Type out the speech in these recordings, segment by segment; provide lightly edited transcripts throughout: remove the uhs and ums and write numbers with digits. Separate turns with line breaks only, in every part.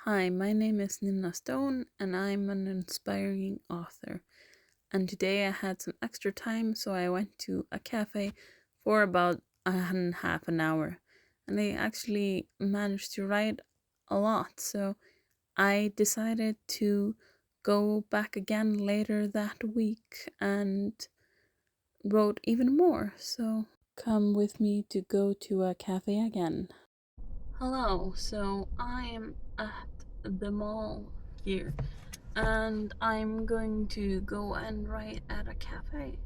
Hi, my name is Ninna Stone and I'm an inspiring author. And today I had some extra time, so I went to a cafe for about half an hour. And I actually managed to write a lot, so I decided to go back again later that week and wrote even more. So come with me to go to a cafe again. Hello, so I am at the mall here and I'm going to go and write at a cafe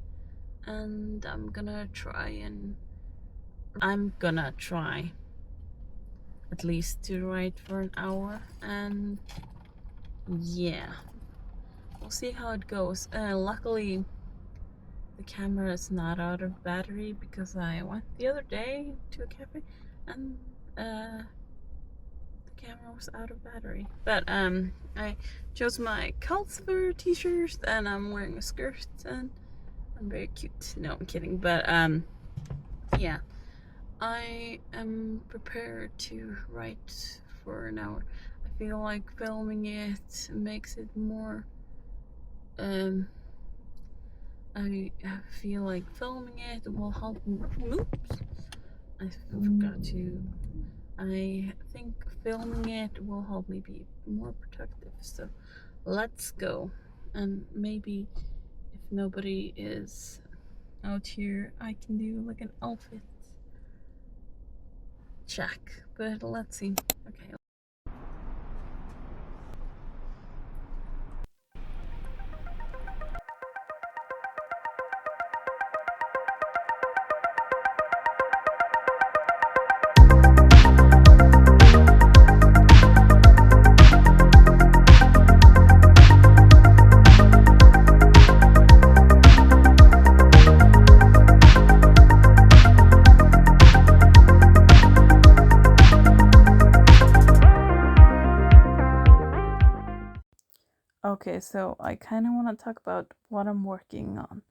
and I'm gonna try at least to write for an hour, and yeah, we'll see how it goes. Luckily the camera is not out of battery because I went the other day to a cafe and the camera was out of battery. But I chose my Calcifer t-shirt and I'm wearing a skirt and I'm very cute. No, I'm kidding. But yeah, I am prepared to write for an hour. I feel like filming it makes it more. Um, I feel like filming it will help me. Oops, I forgot to. I think filming it will help me be more productive. So let's go. And maybe if nobody is out here, I can do like an outfit check. But let's see. Okay. Okay, so I kind of want to talk about what I'm working on.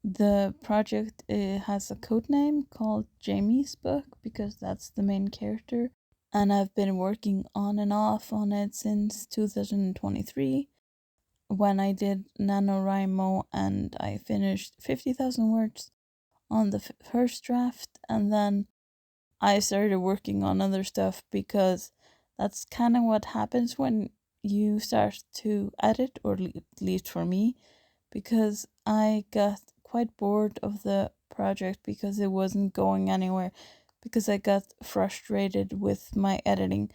The project has a code name called Jamie's Book because that's the main character, and I've been working on and off on it since 2023 when I did NaNoWriMo and I finished 50,000 words on the first draft, and then I started working on other stuff because that's kind of what happens when you start to edit, or at least for me, because I got quite bored of the project because it wasn't going anywhere, because I got frustrated with my editing.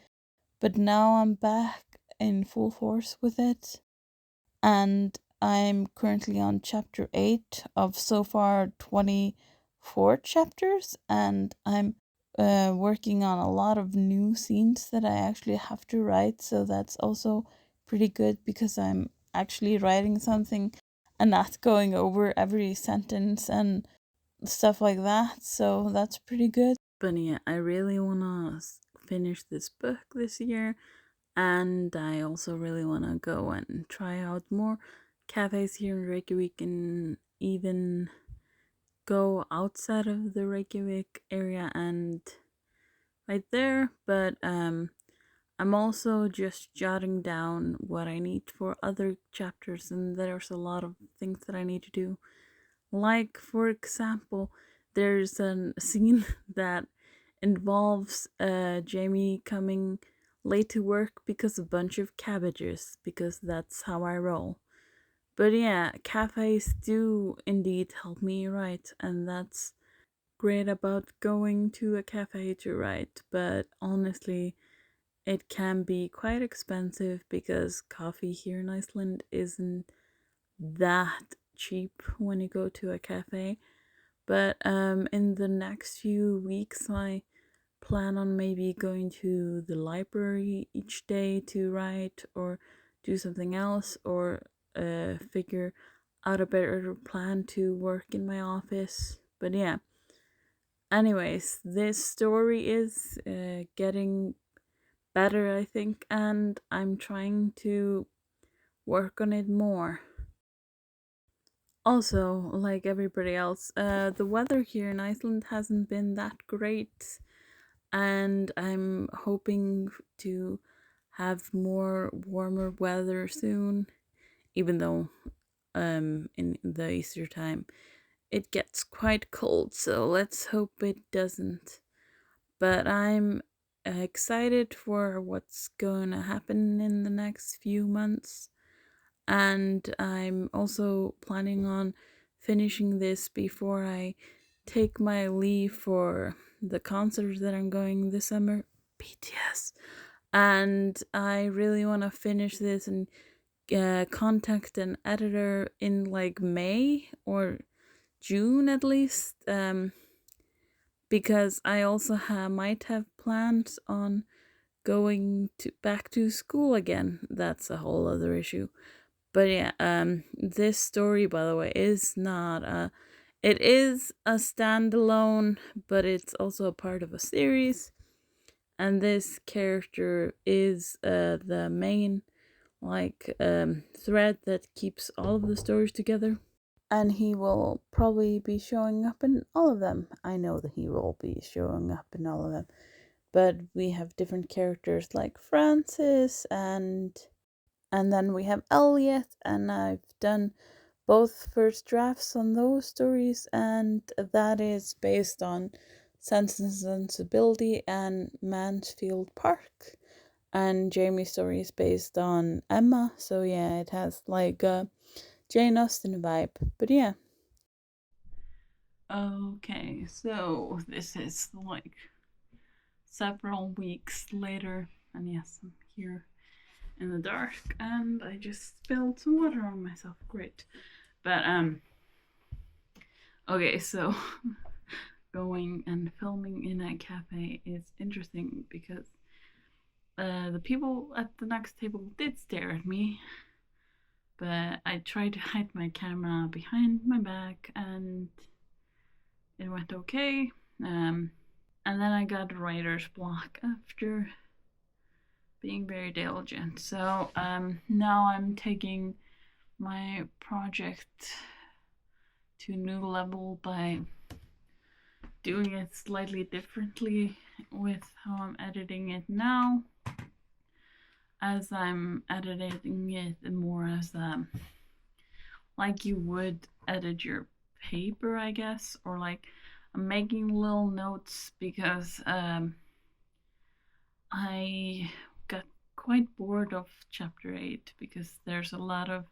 But now I'm back in full force with it, and I'm currently on chapter 8 of so far 24 chapters, and I'm working on a lot of new scenes that I actually have to write, so that's also pretty good because I'm actually writing something and not going over every sentence and stuff like that, so that's pretty good. But yeah, I really want to finish this book this year, and I also really want to go and try out more cafes here in Reykjavik and even go outside of the Reykjavik area and right there. But I'm also just jotting down what I need for other chapters, and there's a lot of things that I need to do. Like, for example, there's a scene that involves Jamie coming late to work because of a bunch of cabbages, because that's how I roll. But yeah, cafes do indeed help me write, and that's great about going to a cafe to write. But honestly, it can be quite expensive because coffee here in Iceland isn't that cheap when you go to a cafe. But in the next few weeks, I plan on maybe going to the library each day to write or do something else, or figure out a better plan to work in my office. But yeah, anyways, this story is getting better, I think, and I'm trying to work on it more. Also, like everybody else, the weather here in Iceland hasn't been that great, and I'm hoping to have more warmer weather soon, even though in the Easter time it gets quite cold, so let's hope it doesn't. But I'm excited for what's going to happen in the next few months, and I'm also planning on finishing this before I take my leave for the concerts that I'm going this summer. BTS. And I really want to finish this and contact an editor in like May or June at least, because I also might have plans on going back to school again. That's a whole other issue. But yeah, this story, by the way, is not it is a standalone, but it's also a part of a series. And this character is the main thread that keeps all of the stories together. And he will probably be showing up in all of them. I know that he will be showing up in all of them. But we have different characters like Francis and then we have Elliot, and I've done both first drafts on those stories, and that is based on Sense and Sensibility and Mansfield Park. And Jamie's story is based on Emma, so yeah, it has like a Jane Austen vibe. But yeah. Okay, so this is like several weeks later, and yes, I'm here in the dark, and I just spilled some water on myself. Great. But okay, so going and filming in a cafe is interesting because the people at the next table did stare at me, but I tried to hide my camera behind my back and it went okay. And then I got writer's block after being very diligent. So now I'm taking my project to a new level by doing it slightly differently with how I'm editing it now, as I'm editing it more as like you would edit your paper, I guess, or like I'm making little notes because I got quite bored of chapter 8 because there's a lot of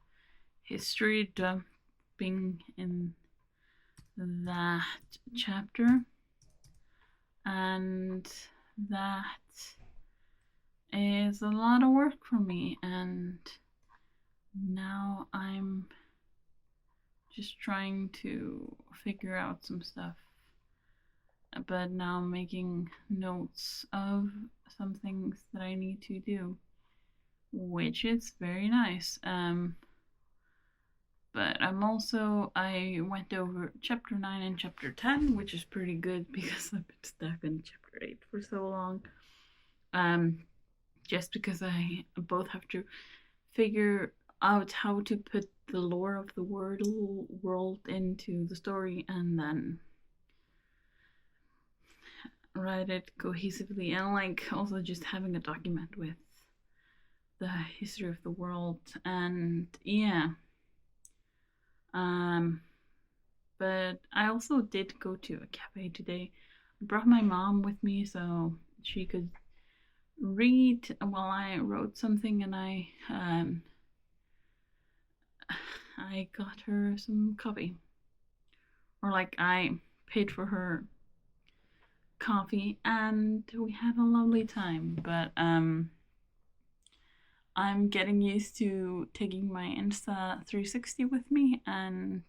history dumping in that chapter, and that is a lot of work for me, and now I'm just trying to figure out some stuff, but now I'm making notes of some things that I need to do, which is very nice. But I went over chapter 9 and chapter 10, which is pretty good because I've been stuck in chapter 8 for so long. Just because I both have to figure out how to put the lore of the world into the story and then write it cohesively, and like also just having a document with the history of the world. And yeah, but I also did go to a cafe today. I brought my mom with me so she could read while I wrote something, and I got her some coffee, or like I paid for her coffee, and we had a lovely time. But I'm getting used to taking my Insta 360 with me, and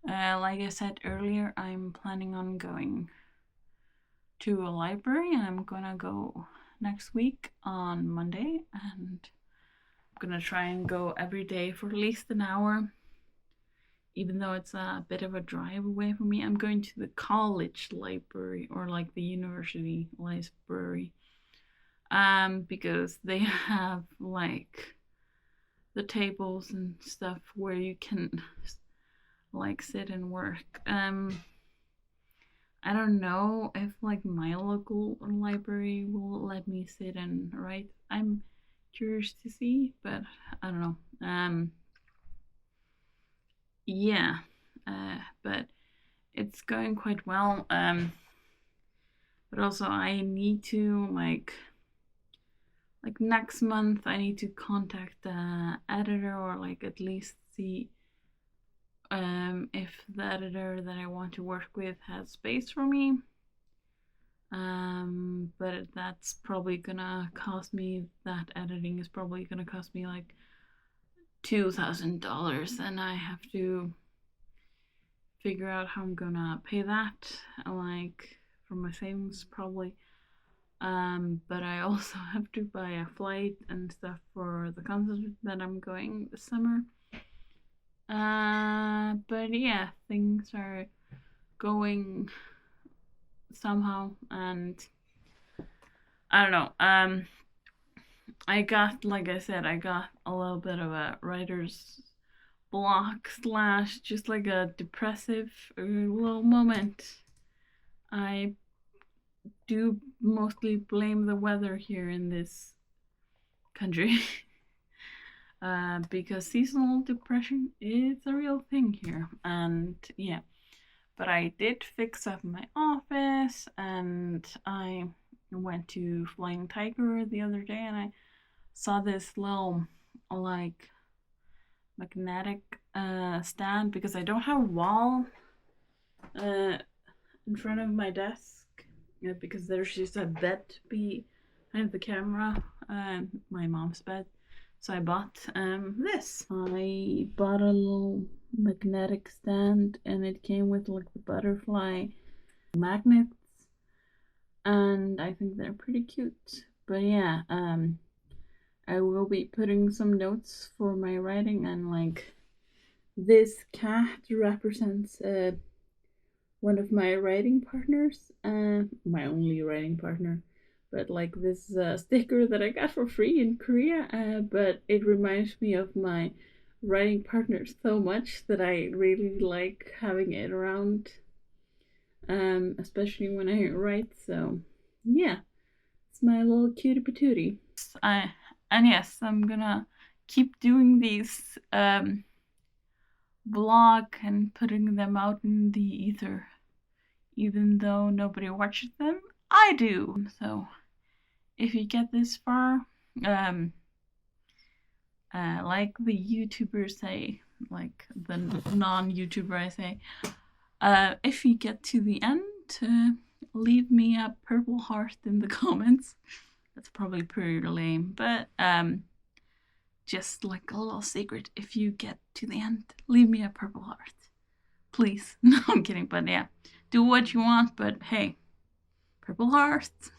like I said earlier, I'm planning on going to a library, and I'm gonna go next week on Monday, and I'm gonna try and go every day for at least an hour, even though it's a bit of a drive away from me. I'm going to the college library, or like the university library, because they have like the tables and stuff where you can like sit and work. I don't know if like my local library will let me sit and write. I'm curious to see, but I don't know. Yeah, but it's going quite well. But also I need to like next month I need to contact the editor, or like at least see if the editor that I want to work with has space for me. But that's probably gonna cost me, that editing is probably gonna cost me like $2,000, and I have to figure out how I'm gonna pay that, like from my savings probably. But I also have to buy a flight and stuff for the concert that I'm going this summer. But yeah, things are going somehow, and I don't know. I got, like I said, I got a little bit of a writer's block slash just like a depressive little moment. I do mostly blame the weather here in this country. Because seasonal depression is a real thing here. And yeah, but I did fix up my office, and I went to Flying Tiger the other day, and I saw this little like magnetic stand, because I don't have a wall in front of my desk, because there's just a bed behind the camera, my mom's bed. So I bought this. I bought a little magnetic stand, and it came with like the butterfly magnets, and I think they're pretty cute. But yeah, I will be putting some notes for my writing, and like this cat represents one of my writing partners, my only writing partner. But like this sticker that I got for free in Korea, but it reminds me of my writing partner so much that I really like having it around, especially when I write. So yeah, it's my little cutie patootie. And yes, I'm gonna keep doing these vlog and putting them out in the ether, even though nobody watches them. I do. So if you get this far, like the YouTubers say, like the non-YouTuber I say, if you get to the end, leave me a purple heart in the comments. That's probably pretty lame, but just like a little secret, if you get to the end, leave me a purple heart, please. No, I'm kidding, but yeah, do what you want, but hey, purple hearts.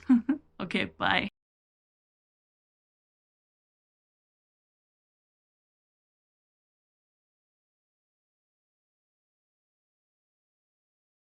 Okay, bye.